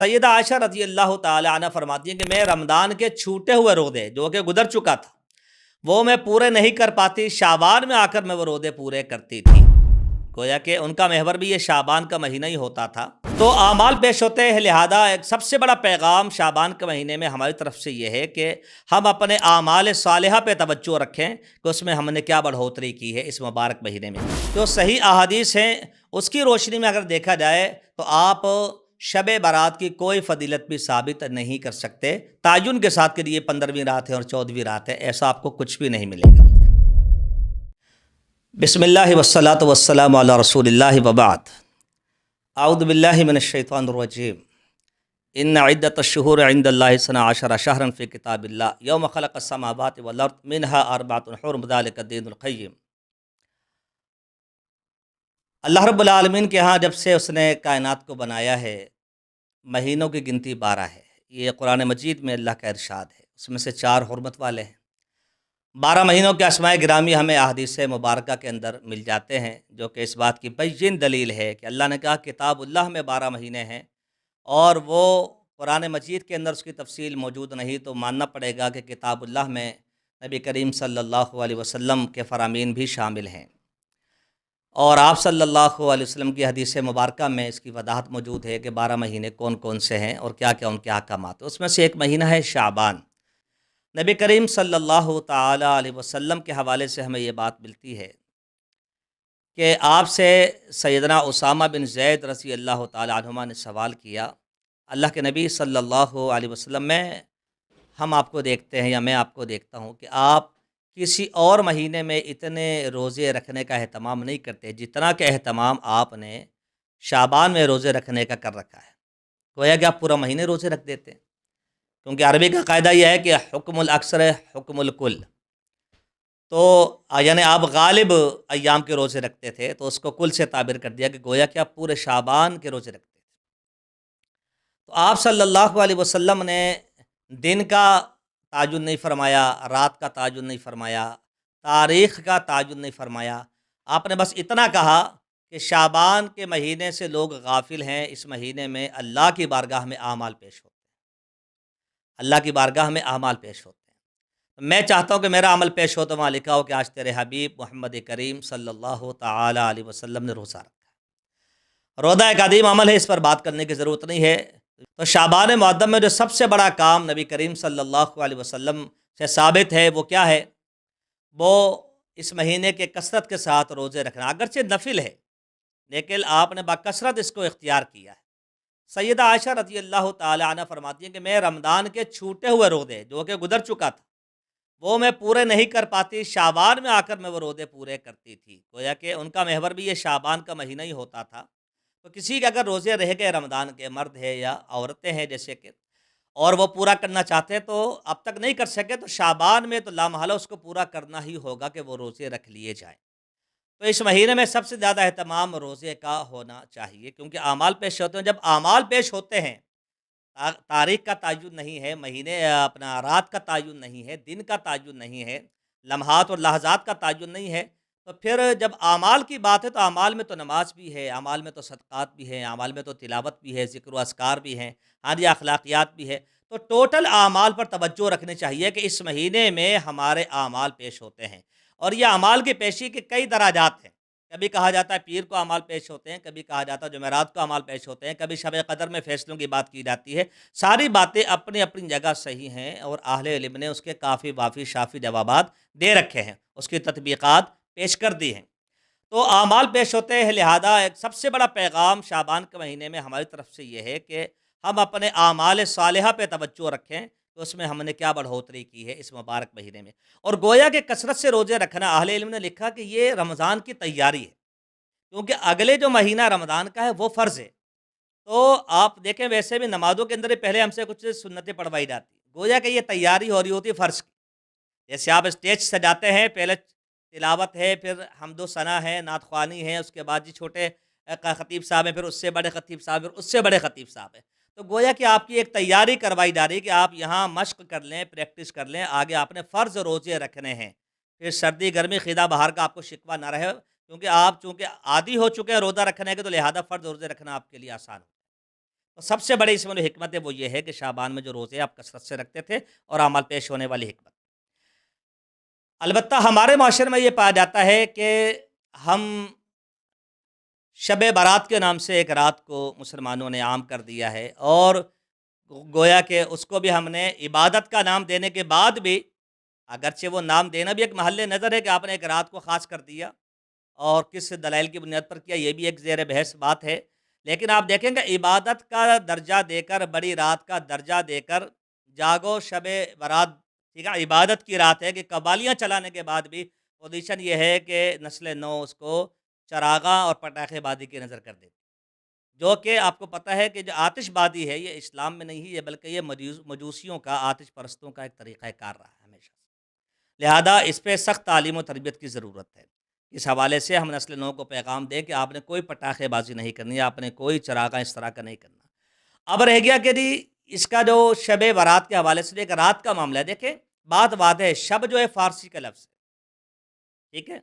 سیدہ عائشہ رضی اللہ تعالی عنہ فرماتی ہیں کہ میں رمضان کے چھوٹے ہوئے روزے جو کہ گزر چکا تھا وہ میں پورے نہیں کر پاتی، شعبان میں آ کر میں وہ روزے پورے کرتی تھی۔ گویا کہ ان کا محور بھی یہ شعبان کا مہینہ ہی ہوتا تھا۔ تو اعمال پیش ہوتے ہیں، لہذا ایک سب سے بڑا پیغام شعبان کے مہینے میں ہماری طرف سے یہ ہے کہ ہم اپنے اعمال صالحہ پہ توجہ رکھیں کہ اس میں ہم نے کیا بڑھوتری کی ہے اس مبارک مہینے میں۔ جو صحیح احادیث ہیں اس کی روشنی میں اگر دیکھا جائے تو آپ شب برات کی کوئی فضیلت بھی ثابت نہیں کر سکتے۔ تعین کے ساتھ کہ یہ 15ویں رات ہے اور 14ویں رات ہے، ایسا آپ کو کچھ بھی نہیں ملے گا۔ بسم اللہ والصلاۃ والسلام علی رسول اللہ وبعد۔ اعوذ باللہ من الشیطان الرجیم۔ ان عدۃ الشہور عند اللہ 12 شہرا فی کتاب اللہ یوم خلق السماوات والارض منہا اربعۃ حرم ذلک الدین القیم۔ اللہ رب العالمین کے ہاں جب سے اس نے کائنات کو بنایا ہے، مہینوں کی گنتی 12 ہے۔ یہ قرآن مجید میں اللہ کا ارشاد ہے، اس میں سے 4 حرمت والے ہیں۔ 12 مہینوں کے اسماء گرامی ہمیں احادیث مبارکہ کے اندر مل جاتے ہیں، جو کہ اس بات کی بین دلیل ہے کہ اللہ نے کہا کتاب اللہ میں 12 مہینے ہیں، اور وہ قرآن مجید کے اندر اس کی تفصیل موجود نہیں، تو ماننا پڑے گا کہ کتاب اللہ میں نبی کریم صلی اللہ علیہ وسلم کے فرامین بھی شامل ہیں، اور آپ صلی اللہ علیہ وسلم کی حدیث مبارکہ میں اس کی وضاحت موجود ہے کہ 12 مہینے کون کون سے ہیں اور کیا کیا ان کے احکامات۔ اس میں سے ایک مہینہ ہے شعبان۔ نبی کریم صلی اللہ تعالی علیہ وسلم کے حوالے سے ہمیں یہ بات ملتی ہے کہ آپ سے سیدنا اسامہ بن زید رضی اللہ تعالی عنہما نے سوال کیا، اللہ کے نبی صلی اللہ علیہ وسلم میں ہم آپ کو دیکھتے ہیں یا میں آپ کو دیکھتا ہوں کہ آپ کسی اور مہینے میں اتنے روزے رکھنے کا اہتمام نہیں کرتے جتنا کہ اہتمام آپ نے شعبان میں روزے رکھنے کا کر رکھا ہے۔ گویا کہ آپ پورا مہینے روزے رکھ دیتے ہیں، کیونکہ عربی کا قاعدہ یہ ہے کہ حکم الاکثر ہے حکم الکل۔ تو یعنی آپ غالب ایام کے روزے رکھتے تھے تو اس کو کل سے تعبیر کر دیا کہ گویا کہ آپ پورے شعبان کے روزے رکھتے تھے۔ تو آپ صلی اللہ علیہ وسلم نے دن کا تعین نہیں فرمایا، رات کا تعین نہیں فرمایا، تاریخ کا تعین نہیں فرمایا۔ آپ نے بس اتنا کہا کہ شعبان کے مہینے سے لوگ غافل ہیں، اس مہینے میں اللہ کی بارگاہ میں اعمال پیش ہوتے ہیں، اللہ کی بارگاہ میں اعمال پیش ہوتے ہیں۔ میں چاہتا ہوں کہ میرا عمل پیش ہو تو وہاں لکھا ہو کہ آج تیرے حبیب محمد کریم صلی اللہ تعالی علیہ وسلم نے روزہ رکھا ہے۔ روزہ ایک عظیم عمل ہے، اس پر بات کرنے کی ضرورت نہیں ہے۔ تو شعبان معظم میں جو سب سے بڑا کام نبی کریم صلی اللہ علیہ وسلم سے ثابت ہے وہ کیا ہے؟ وہ اس مہینے کے کثرت کے ساتھ روزے رکھنا، اگرچہ نفل ہے لیکن آپ نے بکثرت اس کو اختیار کیا ہے۔ سیدہ عائشہ رضی اللہ تعالی عنہ فرماتی ہیں کہ میں رمضان کے چھوٹے ہوئے روزے جو کہ گزر چکا تھا وہ میں پورے نہیں کر پاتی، شعبان میں آ کر میں وہ روزے پورے کرتی تھی۔ گویا کہ ان کا محور بھی یہ شعبان کا مہینہ ہی ہوتا تھا۔ تو کسی کے اگر روزے رہ گئے رمضان کے، مرد ہے یا عورتیں ہیں جیسے کہ، اور وہ پورا کرنا چاہتے ہیں تو اب تک نہیں کر سکے تو شعبان میں تو لامحالہ اس کو پورا کرنا ہی ہوگا کہ وہ روزے رکھ لیے جائیں۔ تو اس مہینے میں سب سے زیادہ اہتمام روزے کا ہونا چاہیے، کیونکہ اعمال پیش ہوتے ہیں۔ جب اعمال پیش ہوتے ہیں، تاریخ کا تعین نہیں ہے، مہینے اپنا رات کا تعین نہیں ہے، دن کا تعین نہیں ہے، لمحات اور لحظات کا تعین نہیں ہے، تو پھر جب اعمال کی بات ہے تو اعمال میں تو نماز بھی ہے، اعمال میں تو صدقات بھی ہیں، اعمال میں تو تلاوت بھی ہے، ذکر و اذکار بھی ہیں، ہاں جی اخلاقیات بھی ہے۔ تو ٹوٹل اعمال پر توجہ رکھنی چاہیے کہ اس مہینے میں ہمارے اعمال پیش ہوتے ہیں، اور یہ اعمال کی پیشی کے کئی درجات ہیں۔ کبھی کہا جاتا ہے پیر کو اعمال پیش ہوتے ہیں، کبھی کہا جاتا ہے جمعرات کو اعمال پیش ہوتے ہیں، کبھی شب قدر میں فیصلوں کی بات کی جاتی ہے۔ ساری باتیں اپنی اپنی جگہ صحیح ہیں، اور اہل علم نے اس کے کافی وافی شافی جوابات دے رکھے ہیں، اس کی تطبیقات پیش کر دی ہیں۔ تو اعمال پیش ہوتے ہیں، لہذا ایک سب سے بڑا پیغام شعبان کے مہینے میں ہماری طرف سے یہ ہے کہ ہم اپنے اعمال صالحہ پہ توجہ رکھیں کہ اس میں ہم نے کیا بڑھوتری کی ہے اس مبارک مہینے میں۔ اور گویا کہ کثرت سے روزے رکھنا، اہل علم نے لکھا کہ یہ رمضان کی تیاری ہے، کیونکہ اگلے جو مہینہ رمضان کا ہے وہ فرض ہے۔ تو آپ دیکھیں ویسے بھی نمازوں کے اندر ہی پہلے ہم سے کچھ سنتیں پڑھوائی جاتی ہیں، گویا کہ یہ تیاری ہو رہی ہوتی ہے فرض کی۔ جیسے آپ اسٹیج سجاتے ہیں، پہلے تلاوت ہے، پھر حمد و ثنا ہے، نعت خوانی ہے، اس کے بعد جی چھوٹے خطیب صاحب ہیں، پھر اس سے بڑے خطیب صاحب ہیں، اس سے بڑے خطیب صاحب ہیں۔ تو گویا کہ آپ کی ایک تیاری کروائی جا رہی ہے کہ آپ یہاں مشق کر لیں، پریکٹس کر لیں، آگے آپ نے فرض روزے رکھنے ہیں، پھر سردی گرمی خدا بہار کا آپ کو شکوہ نہ رہے، کیونکہ آپ چونکہ عادی ہو چکے ہیں روزہ رکھنے کے، تو لہذا فرض روزے رکھنا آپ کے لیے آسان ہو۔ تو سب سے بڑی اس میں جو حکمت ہے وہ یہ ہے کہ شعبان میں جو روزے آپ کثرت سے رکھتے تھے اور اعمال پیش ہونے والی حکمت۔ البتہ ہمارے معاشرے میں یہ پایا جاتا ہے کہ ہم شب برات کے نام سے ایک رات کو مسلمانوں نے عام کر دیا ہے، اور گویا کہ اس کو بھی ہم نے عبادت کا نام دینے کے بعد بھی، اگرچہ وہ نام دینا بھی ایک محل نظر ہے کہ آپ نے ایک رات کو خاص کر دیا اور کس دلائل کی بنیاد پر کیا، یہ بھی ایک زیر بحث بات ہے، لیکن آپ دیکھیں گے عبادت کا درجہ دے کر، بڑی رات کا درجہ دے کر، جاگو شب برات، ٹھیک ہے، عبادت کی رات ہے کہ قوالیاں چلانے کے بعد بھی پوزیشن یہ ہے کہ نسل نو اس کو چراغاں اور پٹاخے بازی کی نظر کر دیتی، جو کہ آپ کو پتہ ہے کہ جو آتش بازی ہے یہ اسلام میں نہیں ہے، بلکہ یہ مجوسیوں کا، آتش پرستوں کا ایک طریقہ کار رہا ہے ہمیشہ سے۔ لہذا اس پہ سخت تعلیم و تربیت کی ضرورت ہے۔ اس حوالے سے ہم نسل نو کو پیغام دیں کہ آپ نے کوئی پٹاخے بازی نہیں کرنی ہے، آپ نے کوئی چراغاں اس طرح کا نہیں کرنا۔ اب رہ گیا کہ جی اس کا جو شب برات کے حوالے سے ایک رات کا معاملہ ہے، دیکھیں بات واضح ہے، شب جو ہے فارسی کا لفظ ہے، ٹھیک ہے،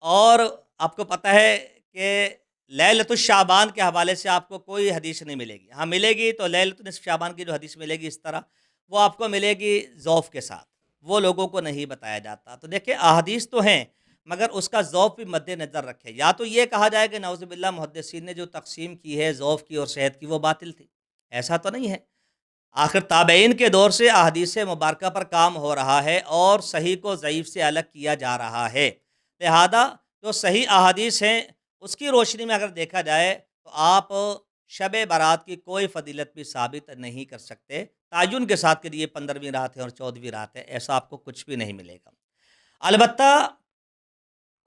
اور آپ کو پتہ ہے کہ لیلۃ الشعبان کے حوالے سے آپ کو کوئی حدیث نہیں ملے گی، ہاں ملے گی تو لیلۃ نصف شعبان کی جو حدیث ملے گی اس طرح، وہ آپ کو ملے گی ذوف کے ساتھ، وہ لوگوں کو نہیں بتایا جاتا۔ تو دیکھیں احادیث تو ہیں، مگر اس کا ذوف بھی مد نظر رکھے، یا تو یہ کہا جائے کہ نعوذ باللہ محدثین نے جو تقسیم کی ہے ذوف کی اور صحت کی وہ باطل تھی، ایسا تو نہیں ہے۔ آخر تابعین کے دور سے احادیث مبارکہ پر کام ہو رہا ہے اور صحیح کو ضعیف سے الگ کیا جا رہا ہے، لہذا جو صحیح احادیث ہیں اس کی روشنی میں اگر دیکھا جائے تو آپ شب برات کی کوئی فضیلت بھی ثابت نہیں کر سکتے تعین کے ساتھ کہ یہ 15ویں رات ہے اور 14ویں رات ہے، ایسا آپ کو کچھ بھی نہیں ملے گا۔ البتہ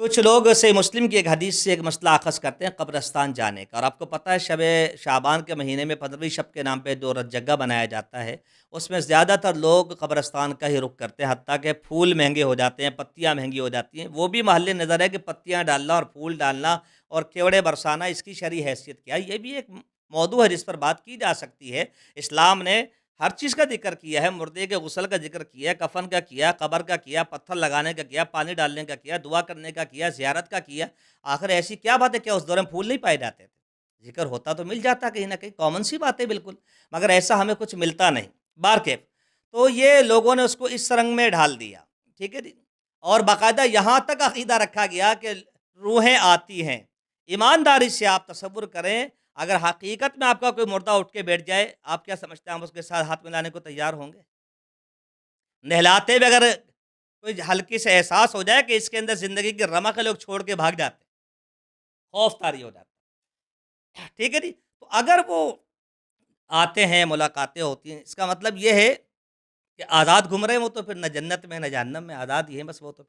کچھ لوگ صحیح مسلم کی ایک حدیث سے ایک مسئلہ اخذ کرتے ہیں قبرستان جانے کا، اور آپ کو پتہ ہے شب شعبان کے مہینے میں 15ویں شب کے نام پہ جو رت جگہ بنایا جاتا ہے اس میں زیادہ تر لوگ قبرستان کا ہی رخ کرتے ہیں، حتیٰ کہ پھول مہنگے ہو جاتے ہیں، پتیاں مہنگی ہو جاتی ہیں، وہ بھی محل نظر ہے کہ پتیاں ڈالنا اور پھول ڈالنا اور کیوڑے برسانا اس کی شرعی حیثیت کیا ہے، یہ بھی ایک موضوع ہے جس پر بات کی جا سکتی ہے۔ اسلام نے ہر چیز کا ذکر کیا ہے، مردے کے غسل کا ذکر کیا ہے، کفن کا کیا، قبر کا کیا، پتھر لگانے کا کیا، پانی ڈالنے کا کیا، دعا کرنے کا کیا، زیارت کا کیا۔ آخر ایسی کیا بات ہے کہ اس دور میں پھول نہیں پائے جاتے تھے؟ ذکر ہوتا تو مل جاتا کہیں نہ کہیں، کامن سی بات ہے بالکل، مگر ایسا ہمیں کچھ ملتا نہیں بارکیف۔ تو یہ لوگوں نے اس کو اس رنگ میں ڈھال دیا، ٹھیک ہے جی، اور باقاعدہ یہاں تک عقیدہ رکھا گیا کہ روحیں آتی ہیں۔ ایمانداری سے آپ تصور کریں، اگر حقیقت میں آپ کا کوئی مردہ اٹھ کے بیٹھ جائے، آپ کیا سمجھتے ہیں ہم اس کے ساتھ ہاتھ ملانے کو تیار ہوں گے؟ نہلاتے ہوئے اگر کوئی ہلکی سے احساس ہو جائے کہ اس کے اندر زندگی کی رمق ہے، لوگ چھوڑ کے بھاگ جاتے ہیں، خوف طاری ہو جاتا ہے، ٹھیک ہے جی۔ تو اگر وہ آتے ہیں، ملاقاتیں ہوتی ہیں، اس کا مطلب یہ ہے کہ آزاد گھوم رہے ہیں وہ، تو پھر نہ جنت میں نہ جہنم میں، آزاد ہی ہیں بس وہ، تو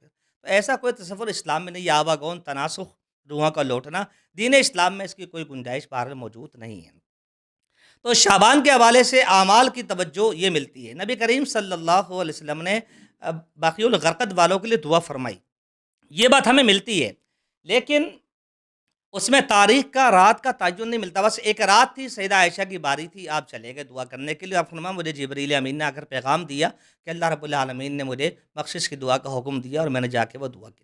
ایسا کوئی تصور اسلام میں نہیں، یہ آواگون تناسخ، روحوں کا لوٹنا، دین اسلام میں اس کی کوئی گنجائش بہرحال موجود نہیں ہے۔ تو شعبان کے حوالے سے اعمال کی توجہ یہ ملتی ہے، نبی کریم صلی اللہ علیہ وسلم نے باقی الغرقد والوں کے لیے دعا فرمائی، یہ بات ہمیں ملتی ہے، لیکن اس میں تاریخ کا، رات کا تعین نہیں ملتا، بس ایک رات تھی، سیدہ عائشہ کی باری تھی، آپ چلے گئے دعا کرنے کے لیے، آپ فرمایا مجھے جبریل امین نے آ کر پیغام دیا کہ اللہ رب العالمین نے مجھے بخشش کی دعا کا حکم دیا، اور میں نے جا کے وہ دعا کی،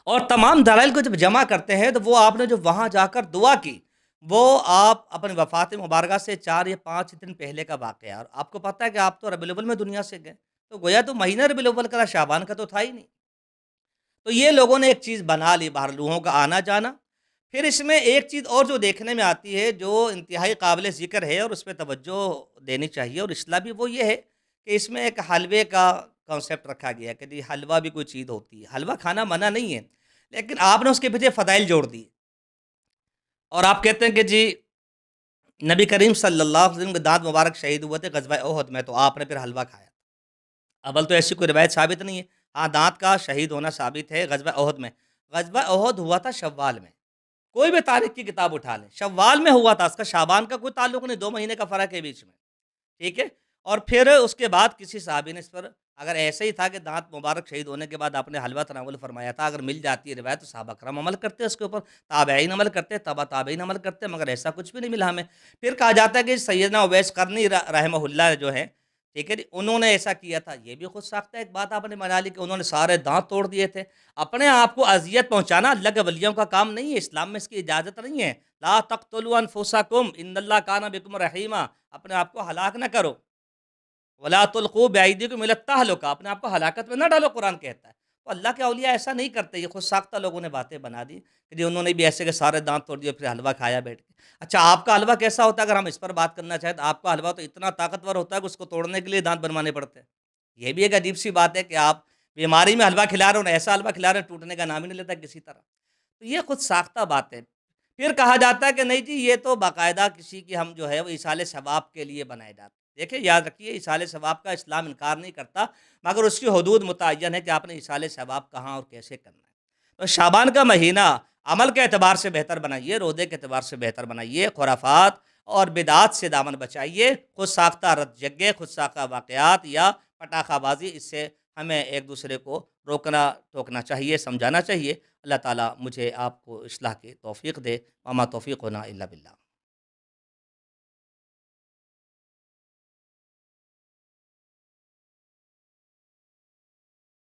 اور تمام دلائل کو جب جمع کرتے ہیں تو وہ آپ نے جو وہاں جا کر دعا کی، وہ آپ اپنی وفات مبارکہ سے 4 یا 5 دن پہلے کا واقعہ ہے، اور آپ کو پتہ ہے کہ آپ تو ربیع الاول میں دنیا سے گئے، تو گویا تو مہینہ ربیع الاول کا، شعبان کا تو تھا ہی نہیں۔ تو یہ لوگوں نے ایک چیز بنا لی، باہر لوہوں کا آنا جانا۔ پھر اس میں ایک چیز اور جو دیکھنے میں آتی ہے، جو انتہائی قابل ذکر ہے اور اس پہ توجہ دینی چاہیے اور اصلاح بھی، وہ یہ ہے کہ اس میں ایک حلوے کا کانسیپٹ رکھا گیا ہے کہ جی حلوہ بھی کوئی چیز ہوتی ہے، حلوہ کھانا منع نہیں ہے، لیکن آپ نے اس کے پیچھے فضائل جوڑ دی، اور آپ کہتے ہیں کہ جی نبی کریم صلی اللہ علیہ وسلم کے دانت مبارک شہید ہوئے تھے غزوہ احد میں، تو آپ نے پھر حلوہ کھایا۔ اول تو ایسی کوئی روایت ثابت نہیں ہے، ہاں دانت کا شہید ہونا ثابت ہے غزوہ احد میں، غزوہ احد ہوا تھا شوال میں، کوئی بھی تاریخ کی کتاب اٹھا لیں، شوال میں ہوا تھا، اس کا شعبان کا کوئی تعلق نہیں، 2 مہینے کا فرق ہے بیچ میں، ٹھیک ہے۔ اور پھر اس کے بعد کسی صحابی نے اس پر، اگر ایسا ہی تھا کہ دانت مبارک شہید ہونے کے بعد آپ نے حلوہ تناول فرمایا تھا، اگر مل جاتی ہے روایت، تو صحابہ کرام عمل کرتے اس کے اوپر، تابعین عمل کرتے، تبع تابعین عمل کرتے، مگر ایسا کچھ بھی نہیں ملا ہمیں۔ پھر کہا جاتا ہے کہ سیدنا اویس قرنی رحمہ اللہ جو ہے، ٹھیک ہے جی، انہوں نے ایسا کیا تھا، یہ بھی خود ساختہ ایک بات آپ نے بنا لی کہ انہوں نے سارے دانت توڑ دیے تھے۔ اپنے آپ کو اذیت پہنچانا اللہ کے ولیوں کا کام نہیں ہے، اسلام میں اس کی اجازت نہیں ہے۔ لا تقتلوا انفسکم ان اللہ کان بکم رحیما، اپنے آپ کو ہلاک نہ کرو۔ ولا تلقوا بایدیکم الی التہلکہ، اپنے آپ کو ہلاکت میں نہ ڈالو، قرآن کہتا ہے۔ تو اللہ کے اولیاء ایسا نہیں کرتے، یہ خود ساختہ لوگوں نے باتیں بنا دی کہ جی انہوں نے بھی ایسے کے سارے دانت توڑ دیے پھر حلوہ کھایا بیٹھ کے۔ اچھا آپ کا حلوہ کیسا ہوتا ہے اگر ہم اس پر بات کرنا چاہیں تو آپ کا حلوہ تو اتنا طاقتور ہوتا ہے کہ اس کو توڑنے کے لیے دانت بنوانے پڑتے ہیں۔ یہ بھی ایک عجیب سی بات ہے کہ آپ بیماری میں حلوہ کھلا رہے ہو، ایسا حلوہ کھلا رہے ہیں ٹوٹنے کا نام ہی نہیں لیتا کسی طرح۔ تو یہ خود ساختہ بات ہے۔ پھر کہا جاتا ہے کہ نہیں جی یہ تو باقاعدہ کسی کی ہم جو ہے وہ ایصال ثواب کے لیے بنائے جاتے ہیں۔ دیکھیں یاد رکھیے ایصال ثواب کا اسلام انکار نہیں کرتا، مگر اس کی حدود متعین ہے کہ آپ نے ایصال ثواب کہاں اور کیسے کرنا ہے۔ تو شعبان کا مہینہ عمل کے اعتبار سے بہتر بنائیے، روزے کے اعتبار سے بہتر بنائیے، خرافات اور بدعات سے دامن بچائیے، خود ساختہ رت جگہ، خود ساختہ واقعات یا پٹاخہ بازی، اس سے ہمیں ایک دوسرے کو روکنا ٹوکنا چاہیے، سمجھانا چاہیے۔ اللہ تعالیٰ مجھے آپ کو اصلاح کی توفیق دے، وما توفیقنا الا باللہ۔